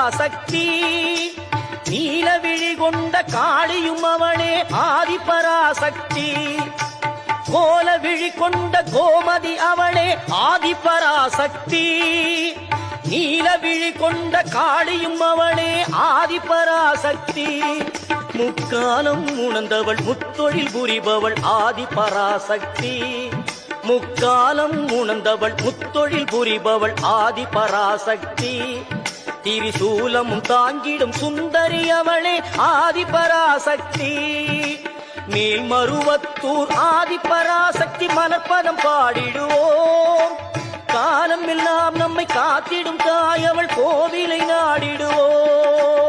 பராசக்தி. நீலவிழி கொண்ட காளியும் அவளே ஆதிபராசக்தி. கோலவிழி கொண்ட கோமதி அவளே ஆதிபராசக்தி. நீலவிழி கொண்ட காளியும் அவளே ஆதிபராசக்தி. முக்காலம் உணர்ந்தவள் முத்தொழில் புரிபவள் ஆதிபராசக்தி. முக்காலம் உணர்ந்தவள் முத்தொழில் புரிபவள் ஆதிபராசக்தி. திரிசூலமும் தாங்கிடும் சுந்தரி அவளே ஆதிபராசக்தி. மேல்மருவத்தூர் ஆதிபராசக்தி மலர்பதம் பாடிடுவோம். காலம் எல்லாம் நம்மை காத்திடும் தாய் அவள் கோவிலை நாடிடுவோம்.